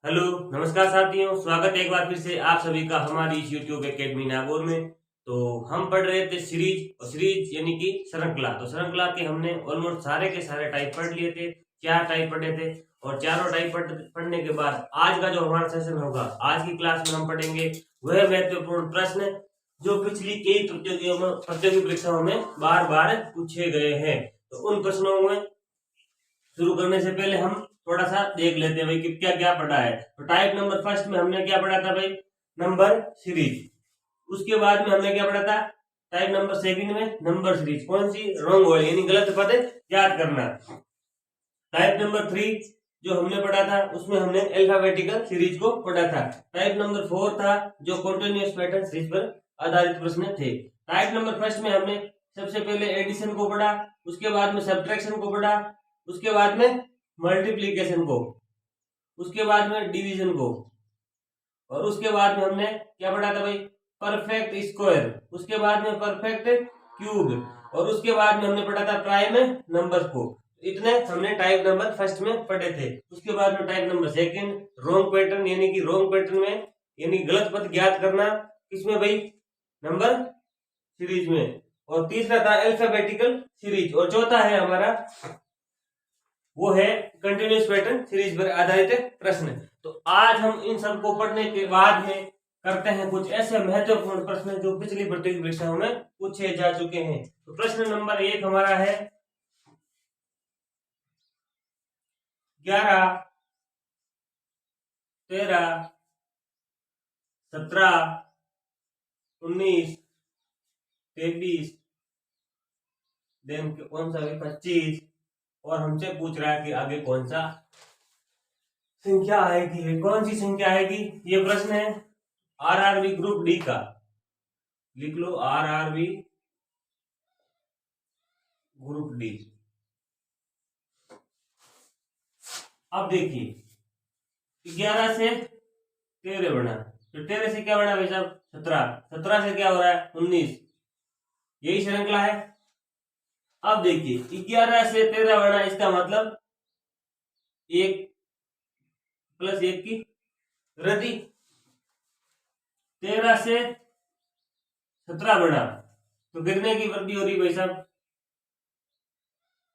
Hello नमस्कार साथियों, स्वागत है एक बार फिर से आप सभी का हमारी इस यूट्यूब एकेडमी नागौर में। तो हम पढ़ रहे थे सीरीज, और सीरीज यानी कि श्रृंखला। तो श्रृंखला के हमने ऑलमोस्ट सारे के सारे टाइप पढ़ लिए थे, 4 टाइप पढ़े थे। और चारों टाइप पढ़ने के बाद आज का जो हमारा सेशन होगा, आज की क्लास में हम पढ़ेंगे वह महत्वपूर्ण प्रश्न जो पिछली कई प्रतियोगी परीक्षाओं में बार बार पूछे गए हैं। तो उन प्रश्नों में शुरू करने से पहले हम थोड़ा सा देख लेते हैं भाई कि क्या क्या पढ़ा है। तो टाइप नंबर फर्स्ट में हमने क्या पढ़ा था भाई, नंबर सीरीज। उसके बाद में हमने क्या पढ़ा था, टाइप नंबर सेकंड में नंबर सीरीज। कौन सी, रॉन्ग वाली यानी गलत पद याद करना। टाइप नंबर 3 जो हमने पढ़ा था उसमें हमने अल्फाबेटिकल सीरीज को पढ़ा था। टाइप नंबर 4 था जो कॉन्टिन्यूअस पैटर्न सीरीज पर आधारित प्रश्न थे। टाइप नंबर फर्स्ट में हमने सबसे पहले एडिशन को पढ़ा, उसके बाद में सब्ट्रैक्शन को पढ़ा, उसके बाद में मल्टीप्लीकेशन को, उसके बाद में डिवीजन को, और उसके बाद में हमने क्या पढ़ा था भाई, परफेक्ट स्क्वायर, उसके बाद में परफेक्ट क्यूब, और उसके बाद में हमने पढ़ा था प्राइम नंबर्स को। इतने हमने टाइप नंबर फर्स्ट में पढ़े थे। उसके बाद में type number second wrong pattern, यानी कि रॉन्ग पैटर्न में यानी गलत पद ज्ञात करना, किसमें भाई, नंबर सीरीज में। और तीसरा था अल्फाबेटिकल सीरीज, और चौथा है हमारा वो है कंटिन्यूअस पैटर्न सीरीज पर आधारित प्रश्न। तो आज हम इन सब को पढ़ने के बाद में करते हैं कुछ ऐसे महत्वपूर्ण प्रश्न जो पिछली प्रतियोगी परीक्षाओं में पूछे जा चुके हैं। तो प्रश्न नंबर 1 हमारा है 11, 13, 17, 19, 23, देन कौन सा 25, और हमसे पूछ रहा है कि आगे कौन सा संख्या आएगी, कौन सी संख्या आएगी। ये प्रश्न है आरआरबी ग्रुप डी का, लिख लो आरआरबी ग्रुप डी। अब देखिए 11 से 13 बना, तो 13 से क्या बना भाई साहब, 17, 17 से क्या हो रहा है 19, यही श्रृंखला है। अब देखिए 11 से 13 बना, इसका मतलब 1 + 1 की वृद्धि। 13 से 17 बना तो कितने की वृद्धि हो रही भाई साहब,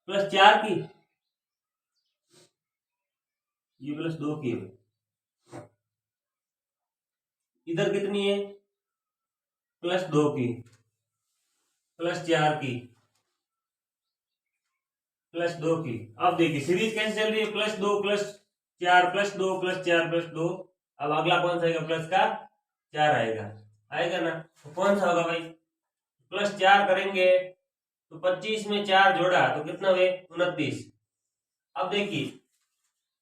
+4 की, ये +2 की है। इधर कितनी है, +2 की, +4 की, +2 की। अब देखिए सीरीज कैसे चल रही है, +2 +4 +2 +4 +2। अब अगला कौन सा आएगा, प्लस का 4 आएगा, आएगा ना। तो कौन सा होगा भाई, +4 करेंगे तो 25 में 4 जोड़ा तो कितना हुए 29। अब देखिए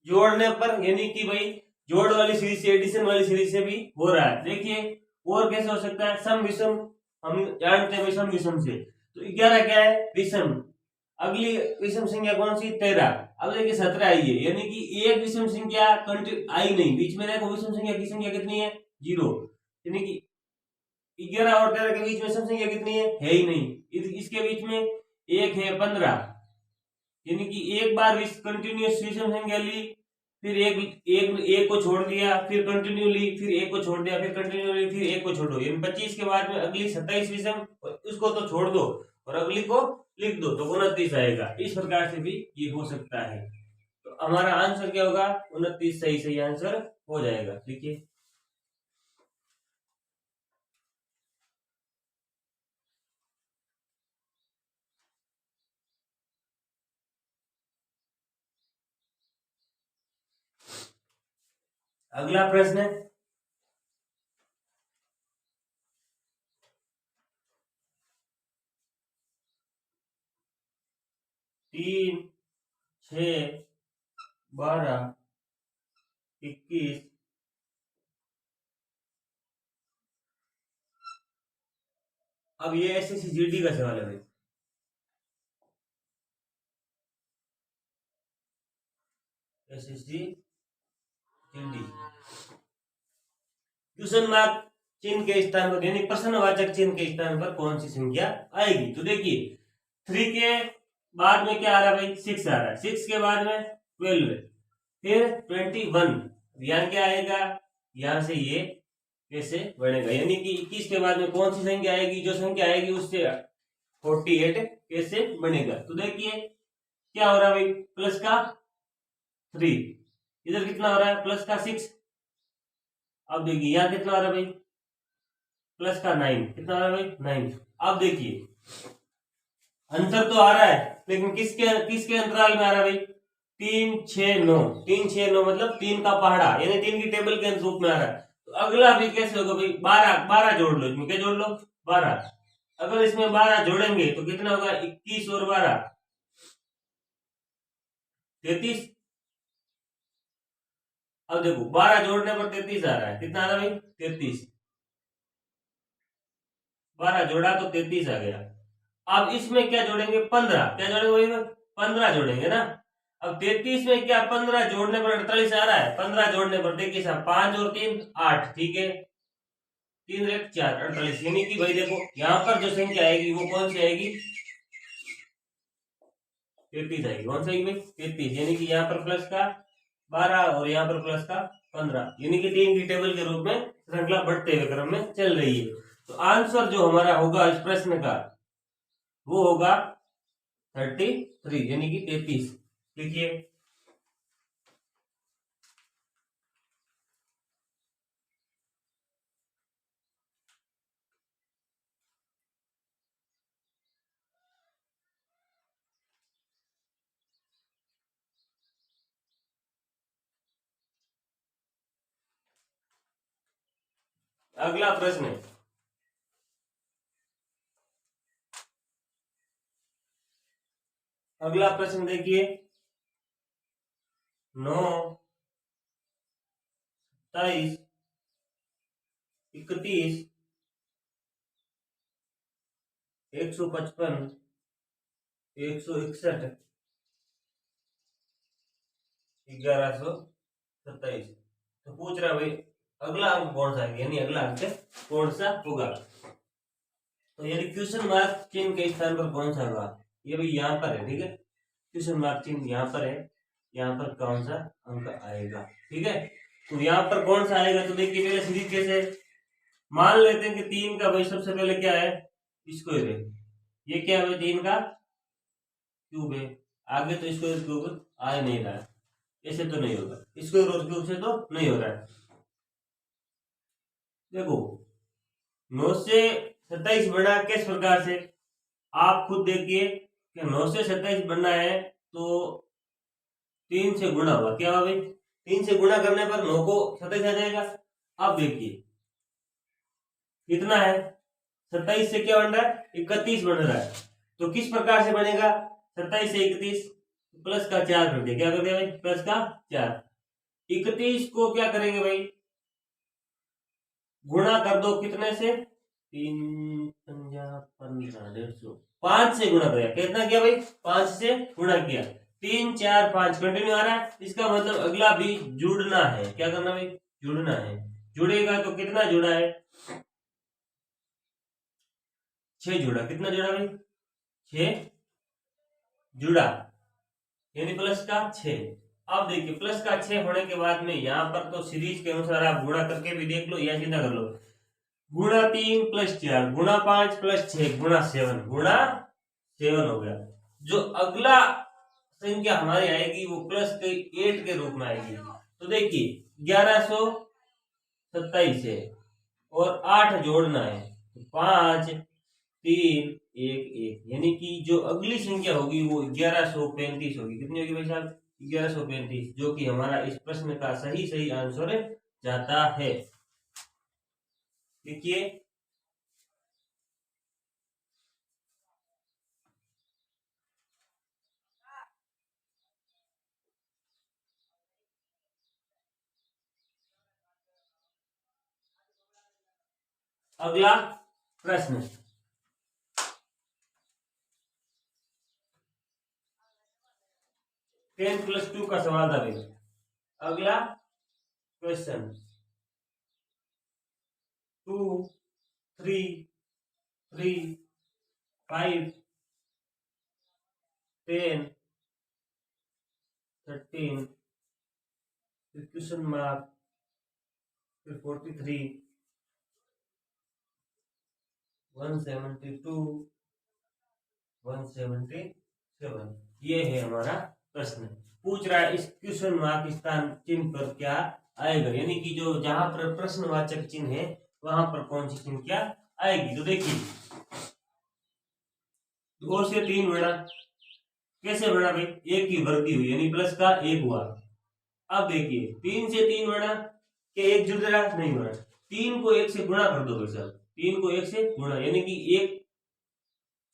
जोड़ने पर यानी कि भाई जोड़ वाली सीरीज से एडिशन वाली सीरीज से भी हो रहा है। देखिए और कैसे हो सकता है, सम विषम हम जानते हैं सम विषम से। तो 11 क्या है, विषम। अगली विषम संख्या कौन सी, 13। अब देखिए 17 आई है, यानी कि एक विषम संख्या आई नहीं, बीच में देखो विषम संख्या की संख्या कितनी है, 0। यानी कि 11 और 13 के बीच में विषम संख्या कितनी है ही नहीं। इसके बीच में 1 है 15, यानी कि एक बार कंटिन्यूअस विषम संख्या ली, फिर एक को छोड़ दिया, फिर कंटिन्यू ली, फिर एक को छोड़ दिया, फिर कंटिन्यू ली, फिर एक को छोड़ो। यानी 25 के बाद में अगली 27 विषम, उसको तो छोड़ दो और अगली को लिख दो तो 29 आएगा। इस प्रकार से भी ये हो सकता है। तो हमारा आंसर क्या होगा, 29 सही आंसर हो जाएगा। देखिए अगला प्रश्न है 3, 6, 12, 21, अब ये SSCGD का सवाल है भाई। SSCGD क्वेश्चन मार्क चिन्ह के स्थान पर यानी प्रश्नवाचक चिन्ह के स्थान पर कौन सी संख्या आएगी। तो देखिए 3 के बाद में क्या आ रहा है भाई, 6 आ रहा है, 6 के बाद में 12, फिर 21, यहाँ क्या आएगा, यहाँ से ये कैसे बढ़ेगा, यानी कि 21 के बाद में कौन सी संख्या आएगी, जो संख्या आएगी उससे 48 कैसे बनेगा। तो देखिए क्या हो रहा है भाई, प्लस का 3, इधर कितना हो रहा है प्लस का 6। अब देखिए यहाँ कितना हो रहा है भाई, प्लस का 9, कितना हो रहा है भाई 9। अब देखिए आंसर तो आ रहा है, लेकिन किसके किसके अंतराल में आ रहा है भाई, 3 6 9, 3 6 9 मतलब 3 का पहाड़ा, यानी 3 की टेबल के रूप में आ रहा है। तो अगला भी कैसे होगा भाई, 12 12 जोड़ लो, इसमें क्या जोड़ लो 12। अगर इसमें 12 जोड़ेंगे तो कितना होगा, 21 और 12 33। अब देखो 12 जोड़ने पर 33 आ रहा है, कितना आ रहा है भाई 33, 12 जोड़ा तो 33 आ गया। अब इसमें क्या जोड़ेंगे 15, क्या जोड़ेंगे भाई 15 जोड़ेंगे ना। अब 33 में क्या 15 जोड़ने पर 48 आ रहा है, 15 जोड़ने पर देखिए साहब 5 और 3 8, ठीक है 3 1 4 48, यानी कि भाई देखो यहाँ पर जो संख्या आएगी वो कौन सी आएगी, 33 आएगी। कौन सी आएगी भाई 33, यानी कि यहाँ पर प्लस का 12 और यहाँ पर प्लस का 15, यानी कि 3 की टेबल के रूप में श्रृंखला बढ़ते हुए क्रम में चल रही है। तो आंसर जो हमारा होगा इस प्रश्न का वो होगा 33, यानी कि 33। लिखिए अगला प्रश्न है, अगला प्रश्न देखिए 9 27 31 155 161 1127। तो पूछ रहा है भाई अगला अंक कौन सा है, यानी अगला अंक कौन सा होगा। तो यानी क्वेश्चन मार्क चिन्ह के स्थान पर कौन सा होगा, ये भाई यहाँ पर है, ठीक है क्वेश्चन मार्क चिन्ह यहाँ पर है, यहाँ पर कौन सा अंक आएगा, ठीक है। तो यहाँ पर कौन सा आएगा, तो देखिए मेरा सीरीज कैसे मान लेते हैं कि 3 का भाई सबसे पहले क्या है स्क्वायर है, ये क्या है 3 का क्यूब है, आगे तो स्क्वायर क्यूब आ ही नहीं रहा है, ऐसे तो नहीं होगा, स्क्वायर और क्यूब से तो नहीं हो रहा है। देखो 9 से 27 बना किस प्रकार से, आप खुद देखिए कि 9 से 27 बनना है तो 3 से गुणा हुआ, क्या हुआ भाई 3 से गुणा करने पर 9 को 27 आ जाएगा। अब देखिए कितना है 27 से क्या बन रहा है 31 बन रहा है, तो किस प्रकार से बनेगा 27 से 31 प्लस का 4 कर दिया, क्या कर दिया भाई प्लस का 4, 31 को क्या करेंगे भाई गुणा कर दो कितने से 3 15 150, 5 से गुणा किया, कितना किया भाई 5 से गुणा किया, 3 4 5 कंटिन्यू आ रहा है, इसका मतलब अगला भी जुड़ना है, क्या करना भाई जुड़ना है, जुड़ेगा तो कितना जुड़ा है 6 जुड़ा, कितना जुड़ा भाई 6 जुड़ा, यानी प्लस का 6। अब देखिए प्लस का 6 होने के बाद में यहाँ पर तो सीरीज के अनुसार आप गुणा करके भी देख लो या सीधा कर लो, गुणा 3 प्लस 4 गुणा 5 प्लस 6 गुणा 7 गुणा 7 हो गया। जो अगला संख्या हमारी आएगी वो प्लस के 8 के रूप में आएगी। तो देखिए 1127 है और 8 जोड़ना है, 5 3 1 1, यानी कि जो अगली संख्या होगी वो 1135 होगी, कितनी होगी भाई साहब 1135, जो कि हमारा इस प्रश्न का सही आंसर जाता है। देखिए अगला प्रश्न 10+2 का सवाल था भाई। अगला क्वेश्चन 2 3 3 5 10 13 क्वेश्चन मार्क फिर 43, 172, 177। ये है हमारा प्रश्न। पूछ रहा है इस क्वेश्चन मार्क स्थान चिन्ह पर क्या आएगा, यानी कि जो जहां पर प्रश्नवाचक चिन्ह है वहां पर कौन सी संख्या आएगी। तो देखिए 2 से 3 बड़ा कैसे बड़ा भाई, एक की वृद्धि हुई यानी प्लस का 1 हुआ। अब देखिए 3 से 3 बड़ा क्या एक जुड़ रहा नहीं बड़ा, 3 को 1 से गुणा कर दो भाई साहब, 3 को 1 से गुणा यानी कि 1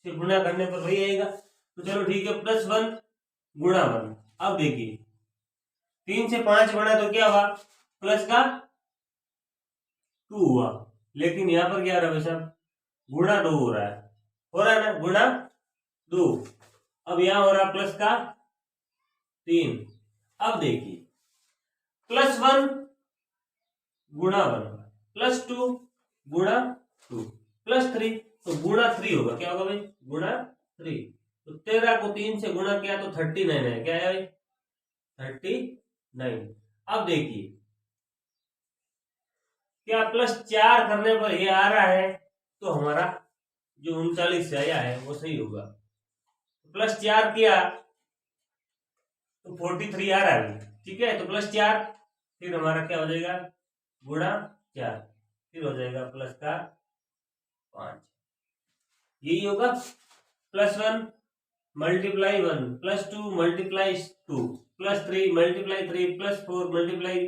से गुणा करने पर वही आएगा। तो चलो ठीक है, +1 गुणा 1। अब देखिए 3 से 5 बड़ा तो क्या हुआ, प्लस का 2 हुआ, लेकिन यहां पर क्या हो रहा है भाई साहब, गुणा 2 हो रहा है ना, गुणा 2। अब यहां हो रहा प्लस का 3। अब देखिए +1 गुणा 1, +2 गुणा 2, +3 तो गुणा 3 होगा, क्या होगा भाई, गुणा 3। तो 13 को 3 से गुणा किया तो 39 है, क्या है भाई 39। अब देखिए क्या +4 करने पर ये आ रहा है, तो हमारा जो 39 से आया है वो सही होगा। +4 किया तो 43 आ रहा है, ठीक है। तो +4 फिर हमारा क्या हो जाएगा, गुणा 4, फिर हो जाएगा प्लस का 5, यही होगा। +1 multiply 1, +2 multiply 2, +3 multiply 3, +4 multiply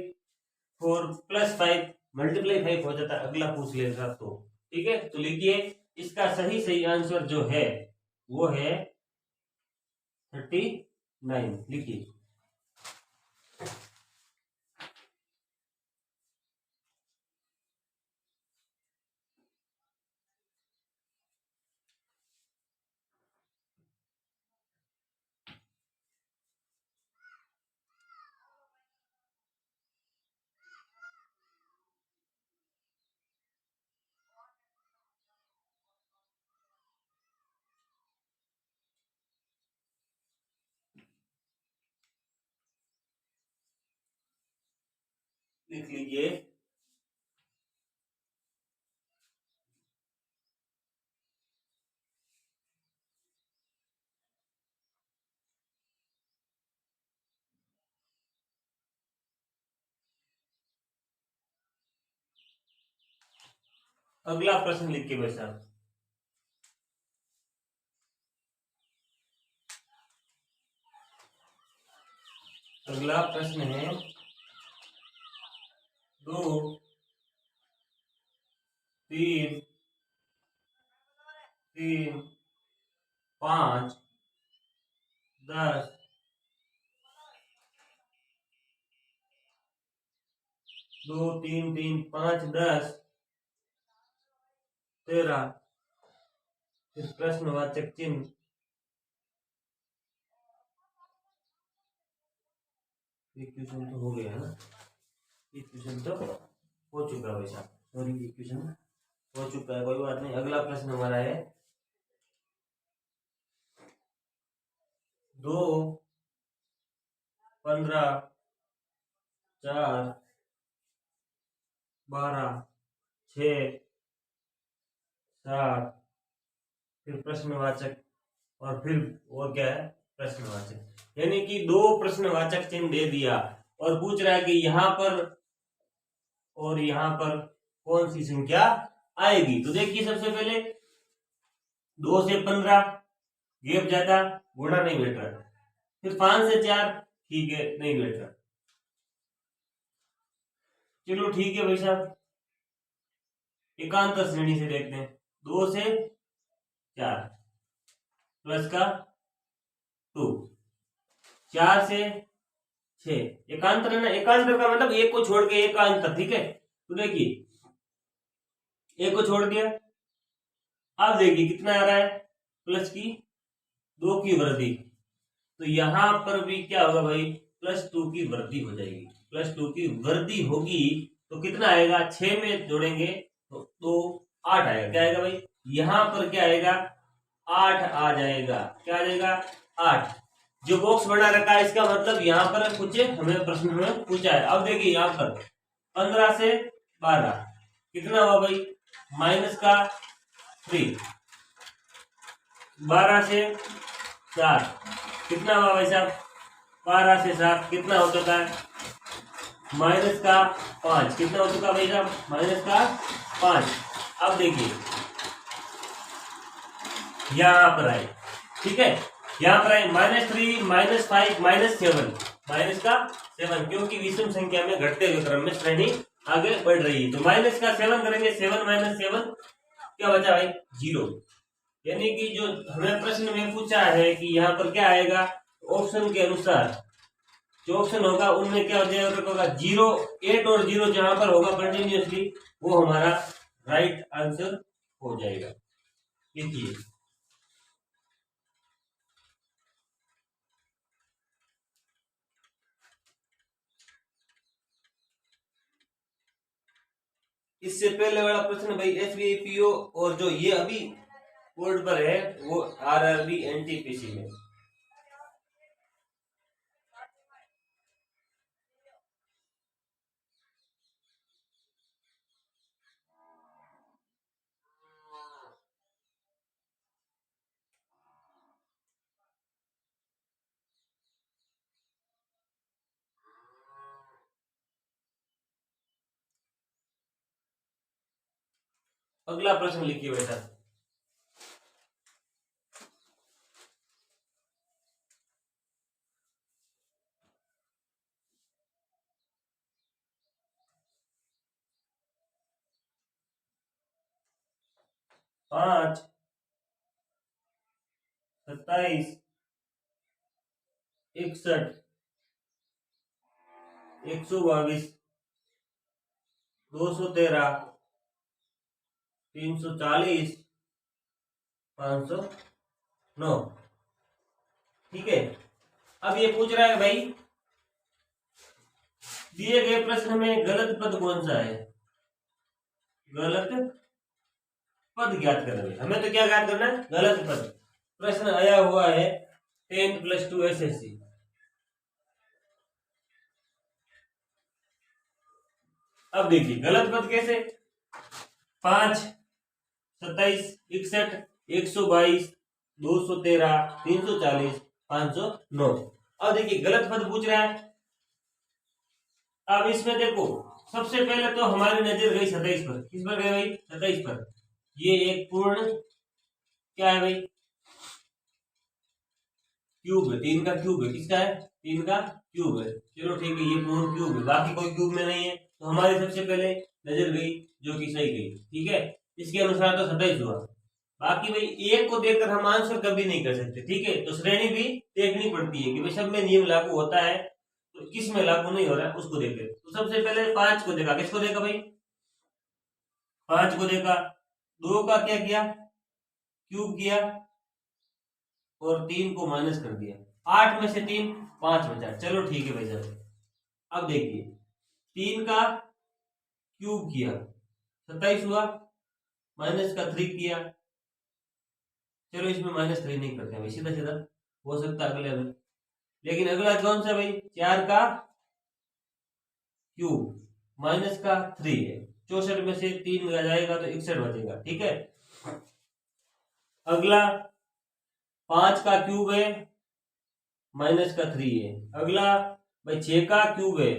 4, +5 multiply 5 हो जाता है, अगला पूछ लेगा तो ठीक है। तो लिखिए इसका सही आंसर जो है वो है 39, लिखिए। लिख लीजिए अगला प्रश्न, लिख के भाई साहब। अगला प्रश्न है 2, 3, 5, 10, 2, 3, 3, 5, 10, 13, फिर प्रश्नवाचक चिन्ह। क्वेश्चन तो हो गया है ना, क्वेश्चन तो हो चुका है भाई साहब, सॉरी क्वेश्चन हो चुका है, कोई बात नहीं। अगला प्रश्न हमारा है 2, 15, 4, 12, 6, 7, फिर प्रश्नवाचक और फिर वो क्या है प्रश्नवाचक, यानी कि 2 प्रश्नवाचक चिन्ह दे दिया और पूछ रहा है कि यहाँ पर और यहाँ पर कौन सी संख्या आएगी। तो देखिए सबसे पहले 2 से 15 गेप ज्यादा, गुणा नहीं बैठ रहा। फिर 5 से 4 ठीक है, नहीं बैठ रहा, चलो ठीक है भाई साहब। एकांतर श्रेणी से देखते हैं, 2 से 4 प्लस का 2, 4 से 6 एकांतर है ना, एकांतर का मतलब एक को छोड़ के एकांतर, ठीक है। तो देखिए एक को छोड़ दिया, अब देखिए कितना आ रहा है, प्लस की 2 की वृद्धि, तो यहां पर भी क्या होगा भाई, +2 की वृद्धि हो जाएगी, +2 की वृद्धि होगी तो कितना आएगा, 6 में जोड़ेंगे तो 8 आएगा, क्या आएगा भाई, यहां पर क्या आएगा 8 आ जाएगा, क्या आ जाएगा 8। जो बॉक्स बना रखा है इसका मतलब यहाँ पर कुछ हमें प्रश्न में पूछा है। अब देखिए यहाँ पर 15 से 12 कितना हुआ भाई माइनस का 3, 12 से 7 कितना हुआ भाई साहब, 12 से 7 कितना हो चुका है माइनस का 5, कितना हो चुका भाई साहब माइनस का 5। अब देखिए यहां पर आए, ठीक है, यहां पर आए -3 -5 -7 माइनस का 7, क्योंकि विषम संख्या में घटते हुए क्रम में श्रेणी आगे बढ़ रही है। तो माइनस का 7 करेंगे, 7 - 7 क्या बचा भाई 0। यानी कि जो हमें प्रश्न में पूछा है कि यहाँ पर क्या आएगा, ऑप्शन के अनुसार जो ऑप्शन होगा उनमें क्या हो जाएगा 0, 8 और 0 जहां पर होगा कंटिन्यूअसली वो हमारा राइट आंसर हो जाएगा। देखिए इससे पहले वाला प्रश्न भाई एसबीआई पीओ और जो ये अभी बोर्ड पर है वो आरआरबी एनटीपीसी में। अगला प्रश्न लिखिए बेटा, पांच 27 61 122 213 340 509। ठीक है, अब ये पूछ रहा है भाई दिए गए प्रश्न में गलत पद कौन सा है, गलत पद ज्ञात करना। हमें तो क्या ज्ञात करना है गलत पद। प्रश्न आया हुआ है 10+2 एसएससी। अब देखिए गलत पद कैसे, 5 27 61 122 213 340 509। अब देखिए गलत पद पूछ रहा है। अब इसमें देखो सबसे पहले तो हमारी नजर गई 27 पर। किस पर गई भाई 27 पर। ये एक पूर्ण क्या है भाई क्यूब है, 3 का क्यूब है। किसका है 3 का क्यूब है। चलो ठीक है ये पूर्ण क्यूब है, बाकी कोई क्यूब में नहीं है तो हमारी सबसे पहले नजर गई जो कि सही गई। ठीक है, इसके अनुसार तो 27 हुआ। बाकी भाई एक को देखकर हम आंसर कभी नहीं कर सकते। ठीक है, तो श्रेणी भी देखनी पड़ती है कि भाई सब में नियम लागू होता है तो किस में लागू नहीं हो रहा है उसको देखे। तो सबसे पहले 5 को देखा, किसको देखा भाई 5 को देखा, 2 का क्या किया क्यूब किया और 3 को माइनस कर दिया। 8 में से 3 5 बचा। चलो ठीक है भाई साहब, अब देखिए 3 का क्यूब किया 27 हुआ, माइनस का 3 किया। चलो इसमें -3 नहीं करते भाई, सीधा सीधा हो सकता है अगले में। लेकिन अगला कौन सा भाई 4 का क्यूब माइनस का 3 है। 64 में से 3 जाएगा तो 61 बचेगा। ठीक है, अगला 5 का क्यूब है माइनस का 3 है। अगला भाई 6 का क्यूब है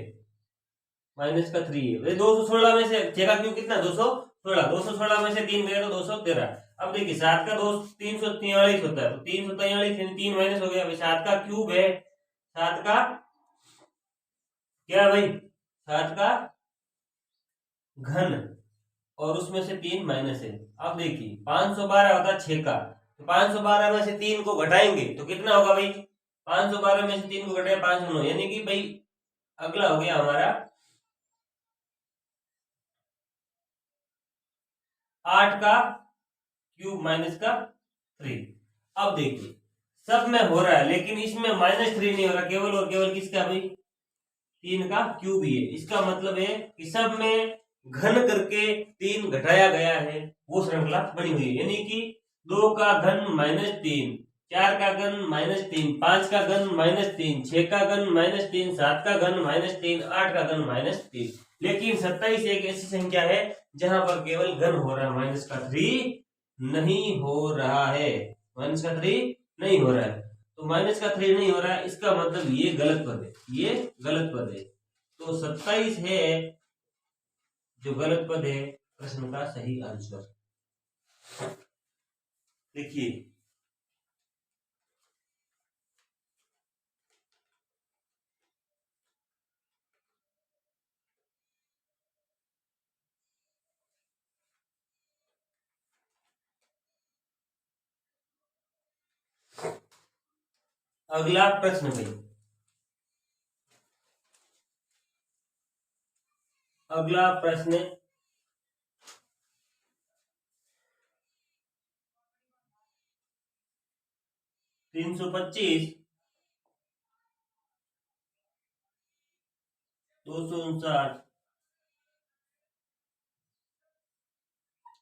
माइनस का 3 है। 216 में से 6 का क्यूब कितना 216, 216 में से 3 गया तो 213। अब देखिए 7 का 343 होता है तो 343 3 माइनस हो गया भाई। 7 का क्यूब है, 7 का क्या है भाई 7 का घन और उसमें से 3 माइनस है। अब देखिए 512 होता है 6 का, तो 512 में से 3 को घटाएंगे तो कितना होगा भाई 512 में से 3 को घटाए 509। यानी कि भाई अगला हो गया हमारा 8 का क्यूब माइनस का 3। अब देखिए सब में हो रहा है लेकिन इसमें -3 नहीं हो रहा, केवल और केवल किसका भाई 3 का क्यूब ही है। इसका मतलब है कि सब में घन करके 3 घटाया गया है वो श्रृंखला बनी हुई है। यानी कि 2 का घन -3, 4 का घन -3, 5 का घन -3, 6 का घन -3, 7 का घन -3, 8 का घन -3। लेकिन 27 एक ऐसी संख्या है जहां पर केवल घन हो रहा है, माइनस का 3 नहीं हो रहा है, माइनस का 3 नहीं हो रहा है। तो माइनस का 3 नहीं हो रहा है, इसका मतलब ये गलत पद है, ये गलत पद है। तो 27 है जो गलत पद है प्रश्न का सही आंसर। देखिए अगला प्रश्न भाई, अगला प्रश्न 325 259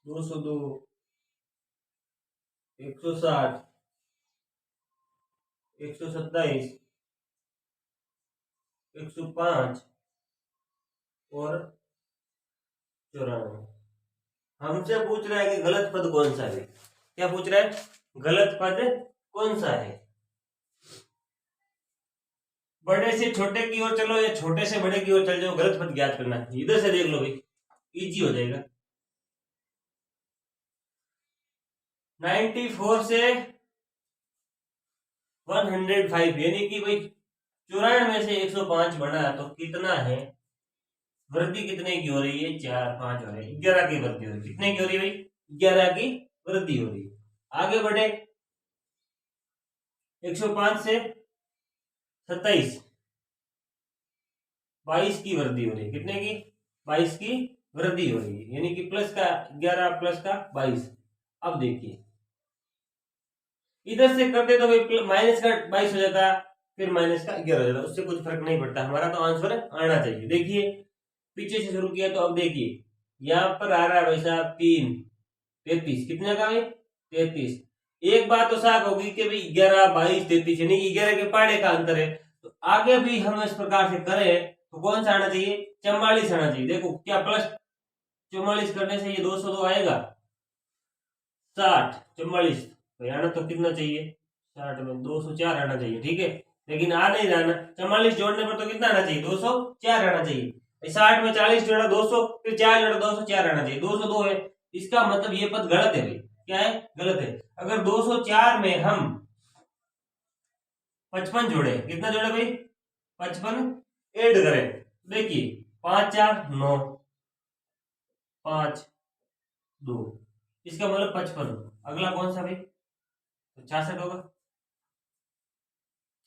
202 160 127 105 और 94। हमसे पूछ रहा है कि गलत पद कौन सा है। क्या पूछ रहा है? गलत पद कौन सा है। बड़े से छोटे की ओर चलो या छोटे से बड़े की ओर चल जाओ, गलत पद ज्ञात करना है। इधर से देख लो भाई, इजी हो जाएगा। 94 से 105 यानी कि भाई 94 में से 105 बढ़ा तो कितना है, वृद्धि कितने की हो रही है, 4 5 हो रही है, 11 की वृद्धि हो रही है। कितने की हो रही है भाई, 11 की वृद्धि हो रही है। आगे बढ़े, 105 से 27 22 की वृद्धि हो रही है। कितने की, 22 की वृद्धि हो रही है, यानी कि प्लस का 11 प्लस का 22। अब देखिए इधर से करते तो भाई माइनस का 22 हो जाता, फिर माइनस का 11 हो जाता, उससे कुछ फर्क नहीं पड़ता, हमारा तो आंसर आना चाहिए। देखिए पीछे से शुरू किया तो अब देखिए यहाँ पर आ रहा है भाई साहब 3 33, कितने का भाई 33। एक बात तो साफ होगी कि भाई 11 22 33 यानी कि 11 के पहाड़े का अंतर है। तो आगे भी हम इस प्रकार से करें तो कौन सा आना चाहिए, 44 आना चाहिए। देखो क्या प्लस 44 करने से ये 202 आएगा, 60 44 तो आना तो कितना चाहिए, 60 में 204 आना चाहिए, ठीक है। लेकिन आ नहीं रहा ना, 44 जोड़ने पर तो कितना आना चाहिए, 204 आना चाहिए। 60 में 40 जोड़ा 200, फिर 4 जोड़ा 204 आना चाहिए, 202 है। इसका मतलब ये पद गलत है भाई, क्या है, गलत है। अगर 204 में हम 55 जोड़े, कितना जोड़े भाई 55 ऐड करें, देखिए 5 4 9 5 2, इसका मतलब 55। अगला कौन सा भाई, तो 66 होगा,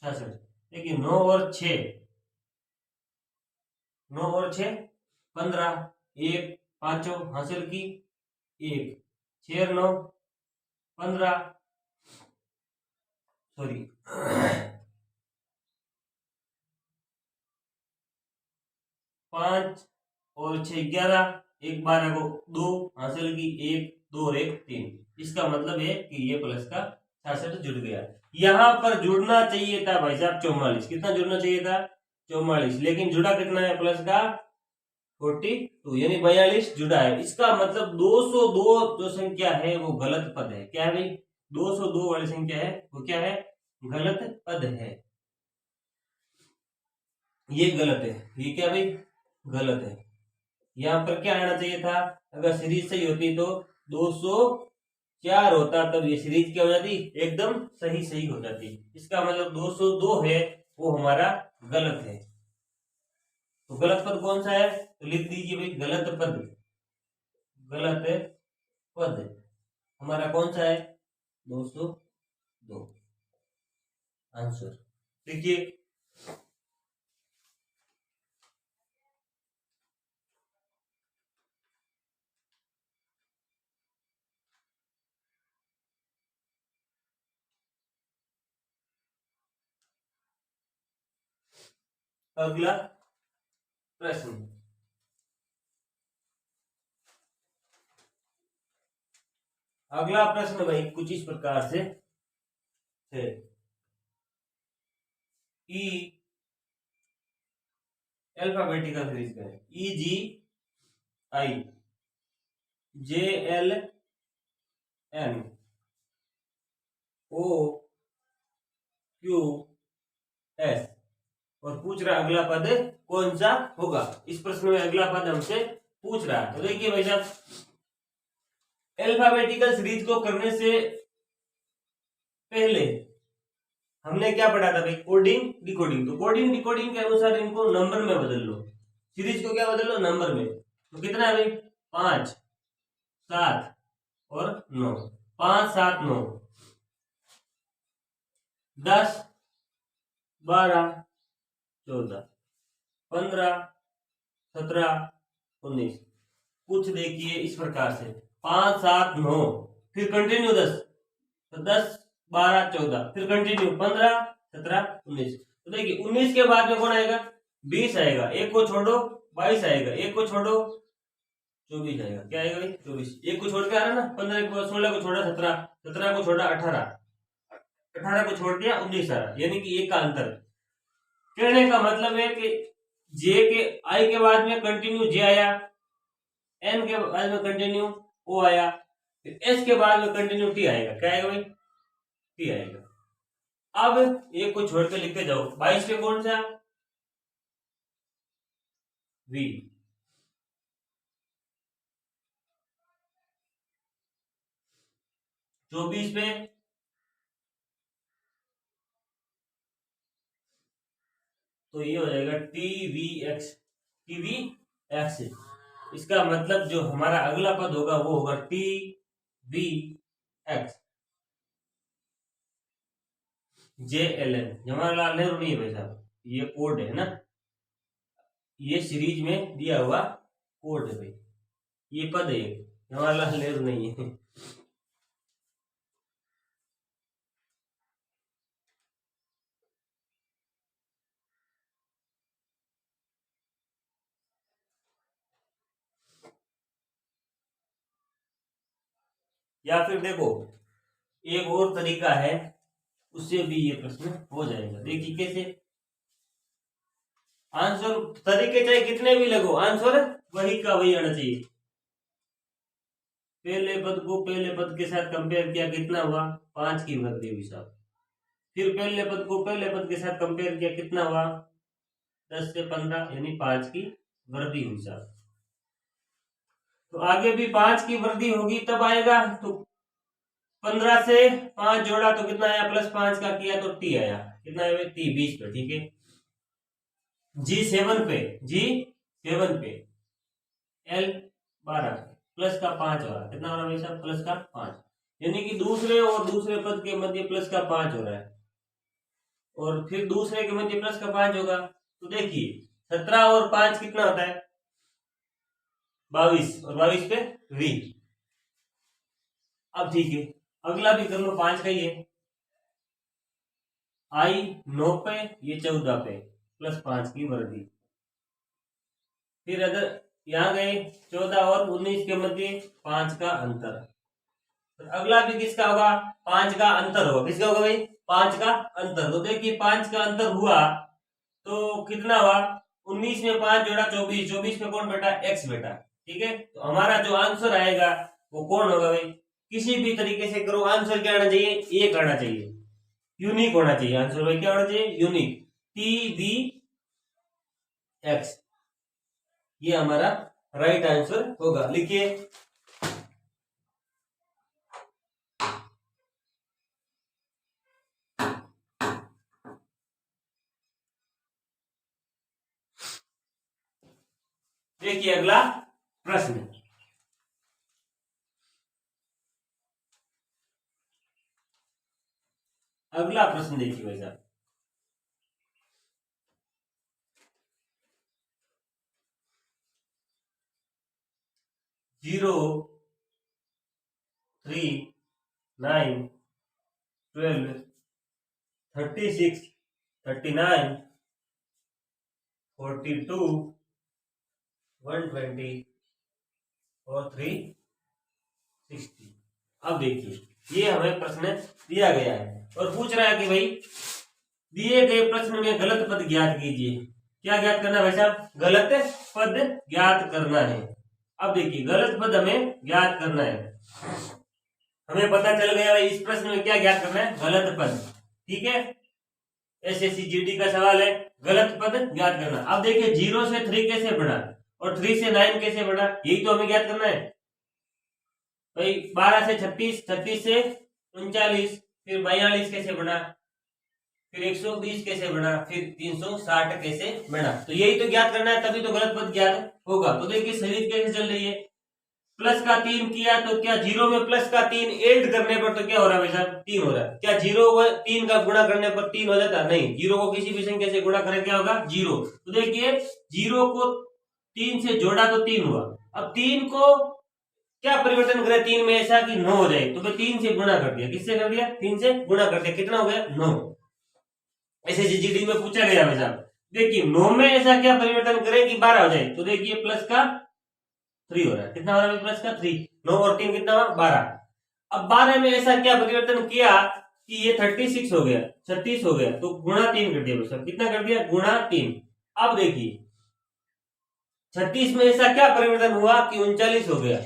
66। देखिए 9 और 6, 9 और 6 15, एक पांचों हासिल की, एक 6 और 9 15, सॉरी 5 और 6 11, एक 12 को 2 हासिल की, एक 2 और 1 3। इसका मतलब है कि ये प्लस का 66 जुड़ गया। यहां पर जुड़ना चाहिए था भाई साहब 44, कितना जुड़ना चाहिए था 44, लेकिन जुड़ा कितना है प्लस का 42 यानी 42 जुड़ा है। इसका मतलब 202 जो संख्या है वो गलत पद है। क्या है भाई, 202 वाली संख्या है वो क्या है, गलत पद है, ये गलत है। ये क्या भाई, गलत है। यहाँ पर क्या आना चाहिए था, अगर सीरीज सही होती तो 204 होता, तब ये सीरीज क्या हो जाती, एकदम सही सही हो जाती। इसका मतलब 202 है वो हमारा गलत है। तो गलत पद कौन सा है, तो लिख दीजिए भाई गलत पद, गलत पद हमारा कौन सा है 202 आंसर। देखिए अगला प्रश्न, अगला प्रश्न भाई कुछ इस प्रकार से है, ई अल्फाबेटिकल सीरीज करें, EGI JLNO QS और पूछ रहा अगला पद कौन सा होगा। इस प्रश्न में अगला पद हमसे पूछ रहा है। तो देखिए भाई साहब, अल्फाबेटिकल सीरीज को करने से पहले हमने क्या पढ़ा था भाई, कोडिंग डिकोडिंग। तो कोडिंग डिकोडिंग के अनुसार इनको नंबर में बदल लो, सीरीज को क्या बदल लो, नंबर में। तो कितना है भाई, 5 7 और 9, 5 7 9 10 12 14 15 17 19। कुछ देखिए इस प्रकार से 5 7 9 फिर कंटिन्यू 10, तो 10 12 14 फिर कंटिन्यू 15 17 19। तो देखिए 19 के बाद में कौन आएगा, 20 आएगा, एक को छोड़ो 22 आएगा, एक को छोड़ो 24 आएगा। क्या आएगा भाई, 24। एक को छोड़ के आ रहा है ना, 15 को 16 को छोड़ा 17, 17 को छोड़ा 18, 18 को छोड़ दिया 19 आ रहा, यानी कि एक का अंतर। कहने का मतलब है कि जे के आई के बाद में कंटिन्यू जे आया, एन के बाद में कंटिन्यू ओ आया, फिर एस के बाद में कंटिन्यू टी आएगा। क्या आएगा भाई, टी आएगा। अब एक को छोड़ के लिखते जाओ, 22 पे कौन सा, वी, 24 पे तो ये हो जाएगा TVX, TVX। इसका मतलब जो हमारा अगला पद होगा वो होगा TVX। JLN जवाहरलाल नेहरू नहीं है भाई साहब, ये कोड है ना, ये सीरीज में दिया हुआ कोड है भाई, ये पद है, जवाहरलाल नेहरू नहीं है। या फिर देखो एक और तरीका है, उससे भी ये प्रश्न हो जाएगा। देखिए कैसे, आंसर तरीके चाहे कितने भी लगो, आंसर वही का वही आना चाहिए। पहले पद को पहले पद के साथ कंपेयर किया, कितना हुआ, 5 की वृद्धि हुई साहब। फिर पहले पद को पहले पद के साथ कंपेयर किया, कितना हुआ, 10 से 15, यानी 5 की वृद्धि हुई साहब। तो आगे भी 5 की वृद्धि होगी तब आएगा। तो 15 से 5 जोड़ा तो कितना आया, +5 का किया तो टी आया, कितना आया टी, 20 पे, ठीक है। G7 पे L 12 प्लस का 5 हो रहा है, कितना हो रहा है भाई साहब, प्लस का 5, यानी कि दूसरे और दूसरे पद के मध्य प्लस का 5 हो रहा है, और फिर दूसरे के मध्य प्लस का 5 होगा। तो देखिए 17 और 5 कितना होता है, 22, और 22 पे V। अब ठीक है, अगला भी कर लो, 5 का ही है, I 9 पे, ये 14 पे, +5 की वृद्धि। फिर अगर यहाँ गए 14 और 19 के मध्य 5 का अंतर, तो अगला भी किसका होगा, 5 का अंतर होगा। किसका होगा भाई, 5 का अंतर। तो देखिए 5 का अंतर हुआ तो कितना हुआ, 19 में 5 जोड़ा 24, 24 में कौन बेटा, x बेटा, ठीक है। तो हमारा जो आंसर आएगा वो कौन होगा भाई, किसी भी तरीके से करो, आंसर क्या आना चाहिए, एक आना चाहिए, यूनिक होना चाहिए आंसर भाई, क्या होना चाहिए, यूनिक, TVX, ये हमारा राइट आंसर होगा। लिखिए, देखिए अगला प्रश्न, अगला प्रश्न देखिए भाई साहब, 0 3 9 12 36 39 42 120 और 360। अब देखिए ये हमें प्रश्न दिया गया है और पूछ रहा है कि भाई दिए गए प्रश्न में गलत पद ज्ञात कीजिए। क्या ज्ञात करना है भाई साहब? गलत पद ज्ञात करना है। अब देखिए गलत पद हमें ज्ञात करना है। हमें पता चल गया भाई इस प्रश्न में क्या ज्ञात करना है? गलत पद। ठीक है, एसएससी जीडी का सवाल है, गलत पद ज्ञात करना। अब देखिए 0 से 3 कैसे बढ़ा और 3 से 9 कैसे बढ़ा, यही तो हमें ज्ञात करना है भाई। 12 से 36, 36 से 39, फिर 42 कैसे बढ़ा, फिर 120 कैसे बढ़ा, फिर 360 कैसे बढ़ा, तो यही तो ज्ञात करना है, तभी तो गलत पद ज्ञात होगा। तो देखिए सीरीज कैसे चल रही है, प्लस का 3 किया तो क्या जीरो में प्लस का 3 ऐड करने पर तो क्या हो रहा है भाई साहब? 3 हो रहा है। क्या जीरो व 3 का गुणा करने पर 3 हो जाता है? नहीं, जीरो को किसी भी संख्या से गुणा करें क्या होगा? जीरो। तो देखिए जीरो को 3 से जोड़ा तो 3 हुआ, अब 3 को क्या परिवर्तन करें 3 में ऐसा कि 9 हो जाए, तो फिर 3 से गुणा कर दिया। किससे कर दिया? 3 से गुणा कर दिया। कितना हो गया? 9। ऐसे जीडी में पूछा गया भाई साहब। देखिए 9 में ऐसा क्या परिवर्तन करें कि 12 हो जाए, तो देखिए प्लस का 3 हो रहा है। कितना हो रहा है? प्लस का 3। 9 और 3 कितना हुआ? 12। अब 12 में ऐसा क्या परिवर्तन किया कि ये 36 हो गया, 36 हो गया, तो गुणा 3 कर दिया भाई साहब। कितना कर दिया? गुणा 3। अब देखिए 36 में ऐसा क्या परिवर्तन हुआ कि 39 हो गया,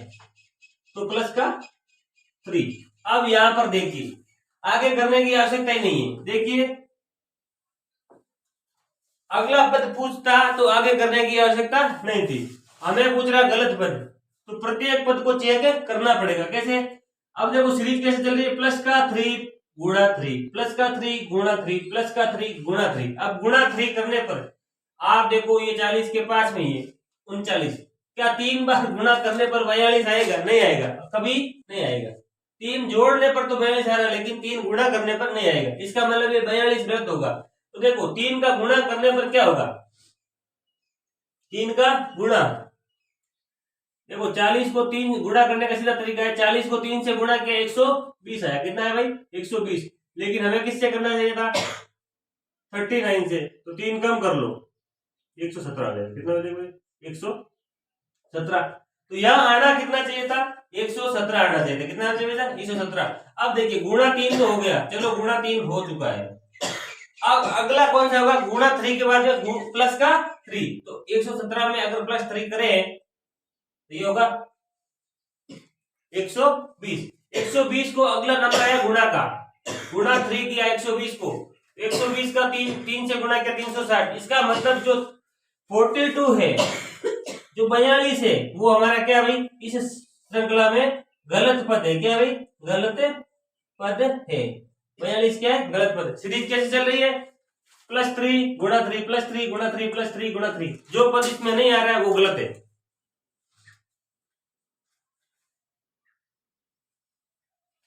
तो प्लस का 3। अब यहां पर देखिए आगे करने की आवश्यकता ही नहीं है। देखिए अगला पद पूछता तो आगे करने की आवश्यकता नहीं थी, हमें पूछ रहा गलत पद, तो प्रत्येक पद को चेक करना पड़ेगा। कैसे? अब देखो सीरीज कैसे चल रही है, प्लस का 3 गुणा 3, प्लस का 3 गुणा 3, प्लस का 3 गुणा 3। अब गुणा 3 करने पर आप देखो ये 40 के पास में ही है 39, क्या 3 बार गुणा करने पर 42 आएगा? नहीं आएगा, कभी नहीं आएगा। 3 जोड़ने पर तो 42 आ रहा है, लेकिन 3 गुणा करने पर नहीं आएगा। इसका मतलब ये 42 गलत होगा। तो देखो 3 का गुणा करने पर क्या होगा? 3 का गुणा, देखो 40 को 3 गुणा करने का सीधा तरीका है, 40 को 3 से गुणा किया 120 आया। कितना है भाई? 120। लेकिन हमें किससे करना चाहिए था? 39 से, तो 3 कम कर लो 117 आ जाएगा। कितना हो जाएगा भाई? 117। तो यहाँ आना कितना चाहिए था? 117 आना चाहिए था। कितना आना चाहिए था? 117। अब देखिए गुणा 3 तो हो गया, चलो गुणा 3 हो चुका है। अब अगला कौन सा होगा? गुणा 3 के बाद प्लस का 3, तो 117 में अगर प्लस 3 करें तो ये होगा 120। 120 को अगला नंबर आया गुणा का, गुणा 3 किया 120 को, 120 का 3 से गुणा किया 360। इसका मतलब जो 42 है, जो 42 है, वो हमारा क्या भाई इस श्रृंखला में गलत पद है। क्या भाई? गलत पद है। 42 क्या है? गलत पद। सीरीज कैसे चल रही है? प्लस 3 गुणा 3, प्लस 3 गुणा 3, प्लस 3 गुणा 3। जो पद इसमें नहीं आ रहा है वो गलत है।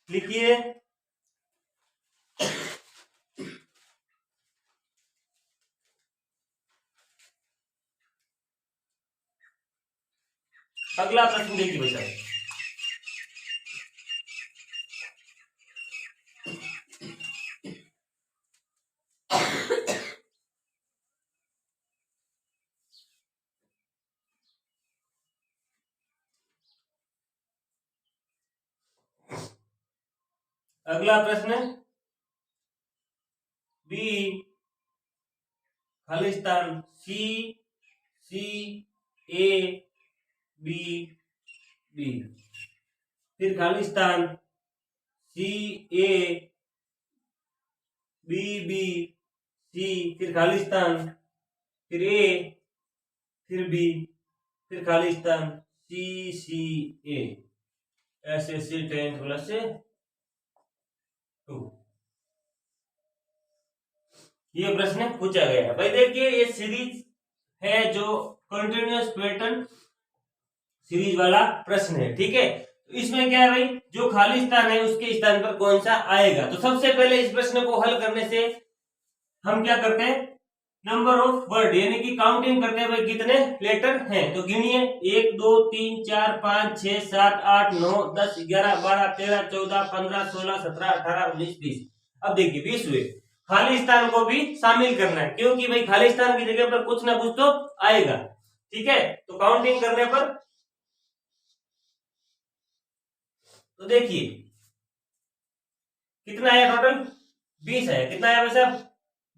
लिखिए अगला प्रश्न, देखिए भाई साहब। अगला प्रश्न B Khalistan C C A B B, फिर Khalistan C A B B C, फिर खालिस्तान, फिर ए, फिर बी, फिर Khalistan C C A. SSC 10th plus 2, ये प्रश्न पूछा गया है भाई। देखिए ये सीरीज है जो कंटिन्यूअस पैटर्न सीरीज वाला प्रश्न है। ठीक है, तो इसमें क्या है भाई, जो खाली स्थान है उसके स्थान पर कौन सा आएगा। तो सबसे पहले इस प्रश्न को हल करने से हम क्या करते हैं, नंबर ऑफ वर्ड यानी कि काउंटिंग करते हैं भाई कितने लेटर हैं। तो गिनिए 1 2 3 4 5 6 7 8 9 10 11 12 13 14 15 16 17 18 19 20। अब देखिए 20 हुए। खाली स्थान को भी शामिल करना है, क्योंकि भाई खाली स्थान की जगह पर कुछ ना कुछ तो आएगा। ठीक है, तो काउंटिंग करने पर तो देखिए कितना आया, टोटल 20 आया। कितना आया भाई साहब?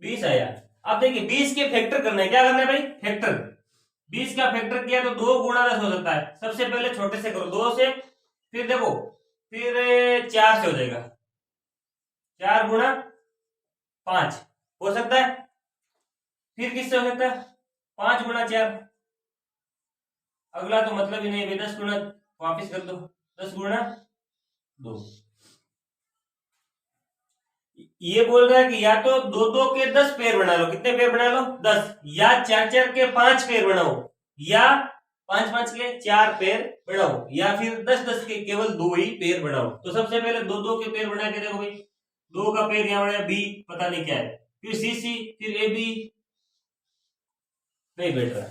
20 आया। अब देखिए 20 के फैक्टर करना है, क्या करना है भाई, फैक्टर। 20 का फैक्टर किया तो 2 गुणा 10 हो सकता है। सबसे पहले छोटे से करो, 2 से, फिर देखो, फिर 4 से हो जाएगा, 4 गुणा 5 हो सकता है। फिर किससे हो सकता है, 5 गुणा 4। अगला तो मतलब ही नहीं भाई, 10 गुणा, वापिस कर दो, 10 गुणा 2। ये बोल रहा है कि या तो 2 के 10 पेयर बना लो, कितने पेयर बना लो, 10, या 4 के 5 पेयर बनाओ, या 5 के 4 पेयर बनाओ, या फिर 10 के केवल 2 ही पेयर बनाओ। तो सबसे पहले 2 के पेयर बना के देखो भाई, 2 का पेयर यहां बनाया, बी पता नहीं क्या है, फिर सी, फिर ए बी, नहीं बैठ रहा,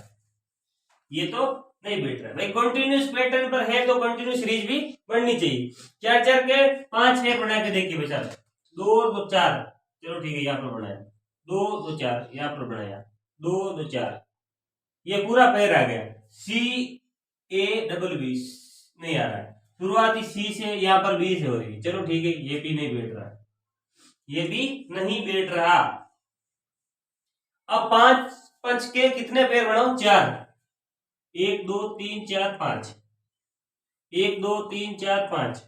ये तो नहीं बैठ रहा भाई। कंटिन्यूस पैटर्न पर है तो कंटिन्यूस सीरीज भी बननी चाहिए। 4 के 5 पेयर बना के देखिए बेचारा, 2 और 2 4, चलो ठीक है, यहाँ पर बनाया, 2 2 4, यहाँ पर बनाया, 2 2 4, ये पूरा पेयर आ गया। सी ए डबल बी नहीं आ रहा है, शुरुआती सी से यहाँ पर बी से हो रही है, चलो ठीक है, ये भी नहीं बैठ रहा, ये भी नहीं बैठ रहा। अब 5 5 के कितने पेयर बनाओ, 4, 1 2 3 4 5, 1 2 3 4 5।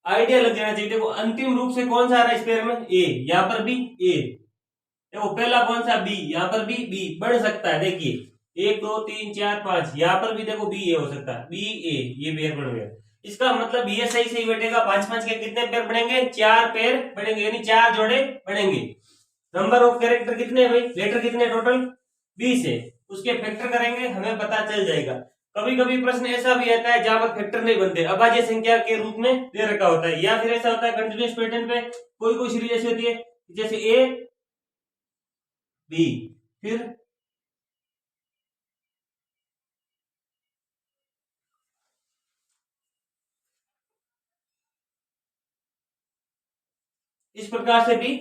आइडिया लग जाना चाहिए। देखो अंतिम रूप से कौन सा आ रहा है इस पेयर में, ए, यहाँ पर भी ए, देखो पहला कौन सा, बी, यहाँ पर भी बी बढ़ सकता है, देखिए 1 2 3 4 5, यहाँ पर भी देखो बी ए हो सकता है, बी ए, ये पेयर बन गया। इसका मतलब ये सही सही बैठेगा, 5 के कितने पेयर बनेंगे, 4 पेयर बनेंगे, यानी 4 जोड़े बनेंगे। नंबर ऑफ कैरेक्टर कितने भाई, लेटर कितने टोटल, 20 है, उसके फैक्टर करेंगे, हमें पता चल जाएगा। कभी कभी प्रश्न ऐसा भी आता है जहां पर फैक्टर नहीं बनते, अभाज्य संख्या के रूप में दे रखा होता है, या फिर ऐसा होता है कंटिन्यूस पैटर्न पे कोई कोई सीरीज ऐसी होती है, जैसे ए बी, फिर इस प्रकार से भी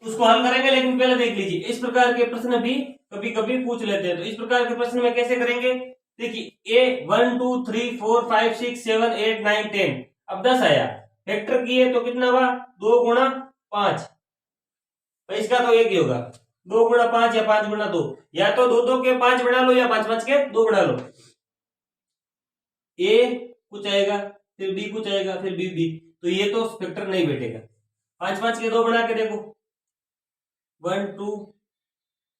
उसको हल करेंगे। लेकिन पहले देख लीजिए, इस प्रकार के प्रश्न भी कभी कभी पूछ लेते हैं, तो इस प्रकार के प्रश्न में कैसे करेंगे, देखिए ए 1 2 3 4 5 6 7 8 9 10, अब 10 आया, फैक्टर किए तो कितना हुआ, 2 गुणा 5, तो इसका तो एक ही होगा, 2 गुणा 5 या 5 गुणा 2, या तो 2 के 5 बना लो या 5 के 2 बना लो। ए कुछ आएगा, फिर बी कुछ आएगा, फिर बी बी, तो ये तो फैक्टर नहीं बैठेगा। 5 के 2 बना के देखो, 1 2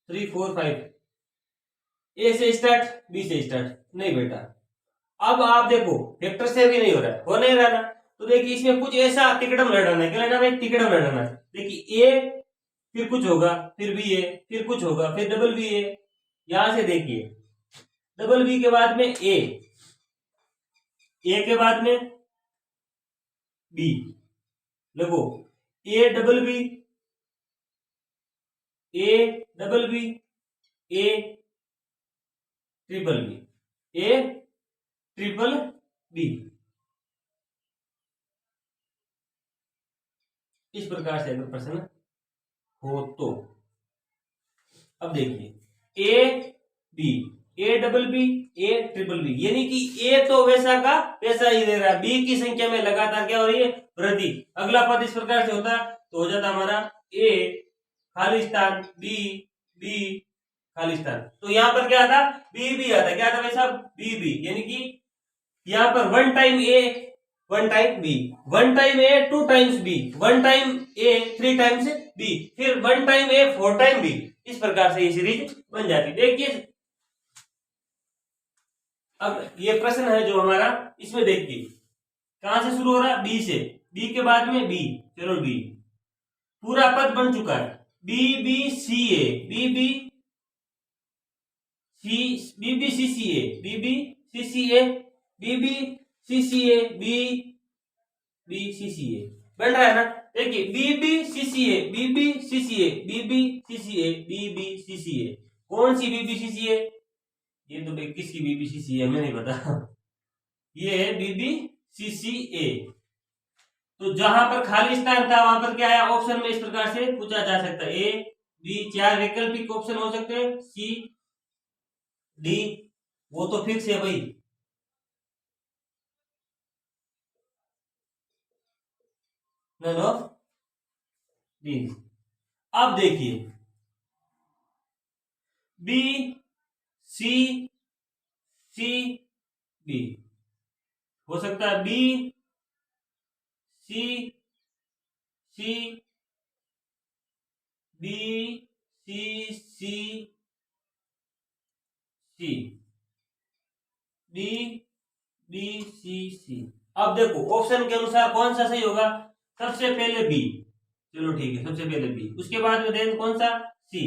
3 4 5, ए से स्टार्ट, बी से स्टार्ट, नहीं बेटा। अब आप देखो फैक्टर से भी नहीं हो रहा है, हो नहीं रहा ना, तो देखिए इसमें कुछ ऐसा तिकड़म लड़ाना है, क्या लेना भाई, तिकड़म लड़ाना है। देखिए ए, फिर कुछ होगा, फिर बी ए, फिर कुछ होगा, फिर डबल बी ए, यहां से देखिए डबल बी के बाद में ए के बाद में बी, देखो A double B, A double B, A triple B, A triple B, इस प्रकार से अगर प्रश्न हो तो। अब देखिए A B, A double B, A triple B, यानी कि ए तो वैसा का वैसा ही दे रहा है, बी की संख्या में लगातार क्या हो रही है, वृद्धि। अगला पद इस प्रकार से होता तो हो जाता हमारा ए खाली स्थान, बी बी खाली स्थान, तो यहां पर क्या आता, बी बी आता, क्या आता भाई साहब, बी बी, यानी कि यहां पर 1 टाइम ए 1 टाइम बी, 1 टाइम ए 2 टाइम्स बी, 1 टाइम ए 3 टाइम्स बी, फिर 1 टाइम ए 4 टाइम बी, इस प्रकार से ये सीरीज बन जाती। देखिए अब ये प्रश्न है जो हमारा, इसमें देखिए कहां से शुरू हो रहा है, बी से, बी के बाद में बी, चलो बी पूरा पद बन चुका है, B B C A, B B C, B B C C A, B B C C A, B B C C A, B B C C A बन रहा है ना। देखिए B B C C A, B B C C A, B B C C A, B B C C A, कौन सी B B C C ए, ये तो भाई किसकी बी बी सी सी ए हमें नहीं पता, ये है बी बी सी सी ए। तो जहां पर खाली स्थान था वहां पर क्या आया, ऑप्शन में इस प्रकार से पूछा जा सकता है, ए बी, 4 वैकल्पिक ऑप्शन हो सकते हैं, सी डी, वो तो फिक्स है भाई, नन ऑफ दी। अब देखिए बी सी सी बी, हो सकता है B C C B C C C B B C C. अब देखो ऑप्शन के अनुसार कौन सा सही होगा, सबसे पहले बी, चलो ठीक है, सबसे पहले बी, उसके बाद में देन कौन सा, C,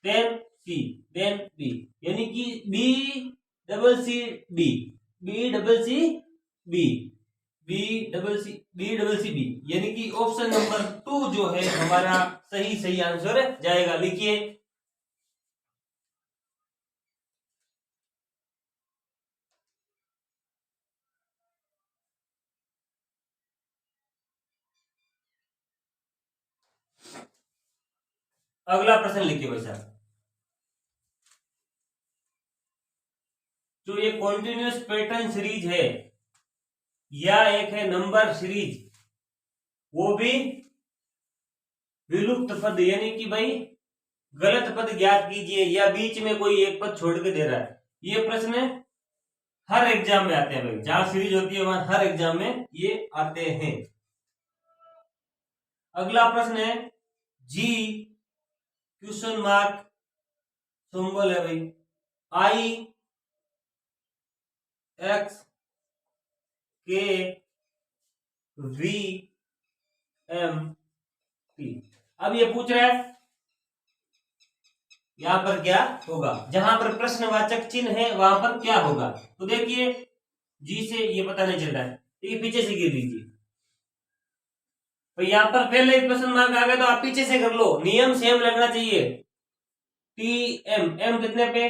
then C, then B, यानी कि B double C B, B double C B, B double C B, यानी कि ऑप्शन नंबर 2 जो है हमारा सही सही आंसर जाएगा। लिखिए अगला प्रश्न लिखिए भाई साहब, जो ये कॉन्टिन्यूस पैटर्न सीरीज है या एक है नंबर सीरीज, वो भी विलुप्त पद, यानी कि भाई गलत पद ज्ञात कीजिए या बीच में कोई एक पद छोड़ के दे रहा है, ये प्रश्न हर एग्जाम में आते हैं भाई, जहां सीरीज होती है वहां हर एग्जाम में ये आते हैं। अगला प्रश्न है जी क्वेश्चन मार्क सिंबल है भाई, आई एक्स के वी एम टी। अब ये पूछ रहा है यहां पर क्या होगा, जहां पर प्रश्नवाचक चिन्ह है वहां पर क्या होगा। तो देखिए जी से ये पता नहीं चल रहा है, ये पीछे से गिर लीजिए, तो यहां पर पहले ही प्रश्न मार्क आ गया तो आप पीछे से कर लो, नियम सेम लगना चाहिए। टी एम, एम कितने पे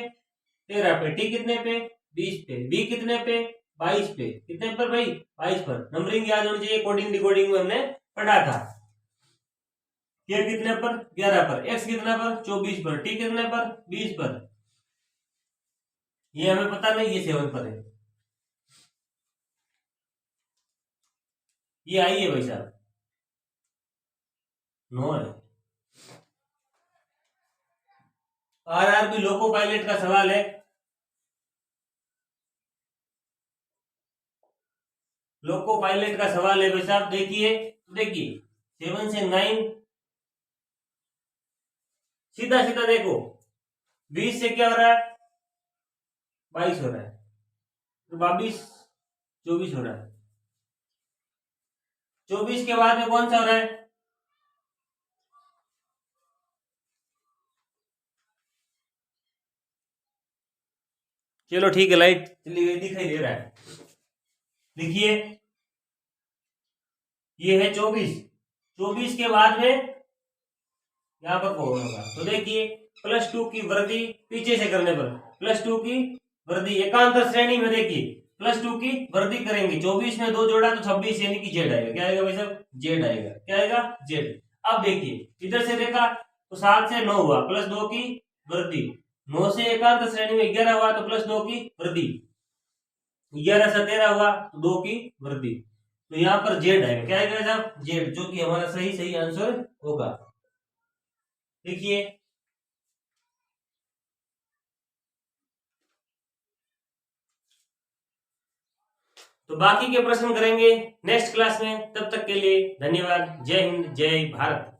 13 पे, टी कितने पे 20 पे, बी कितने पे 22 पे, कितने पर भाई 22 पर, नंबरिंग याद होनी चाहिए, कोडिंग डिकोडिंग में हमने पढ़ा था। के कितने पर 11 पर, एक्स कितने पर 24 पर, टी कितने पर 20 पर, ये हमें पता नहीं, ये 7 पर है, ये आई है भाई साहब 9 है। आरआरबी लोको पायलट का सवाल है, लोको पायलट का सवाल है भाई साहब, देखिए तो देखिए 7 से 9 सीधा सीधा देखो, 20 से क्या हो रहा है 22 हो रहा है, तो 22 24 हो रहा है, 24 के बाद में कौन सा हो रहा है, चलो ठीक है, लाइट चली गई, दिखाई दे रहा है, देखिए ये है 24, 24 के बाद में यहां पर कौन होगा, तो देखिए +2 की वृद्धि पीछे से करने पर, +2 की वृद्धि एकांतर श्रेणी में, देखिए +2 की वृद्धि करेंगे, 24 में 2 जोड़ा तो 26, यानी कि जेड आएगा, क्या आएगा भाई साहब जेड आएगा, क्या आएगा जेड। अब देखिए इधर से देखा तो 7 से 9 हुआ, +2 की वृद्धि, 9 से एकांतर श्रेणी में 11 हुआ तो +2 की वृद्धि, 11 से 13 हुआ तो 2 की वृद्धि, तो यहाँ पर जेड आएगा, क्या आएगा साहब जेड, जो कि हमारा सही सही आंसर होगा। देखिए तो बाकी के प्रश्न करेंगे नेक्स्ट क्लास में, तब तक के लिए धन्यवाद, जय हिंद जय भारत।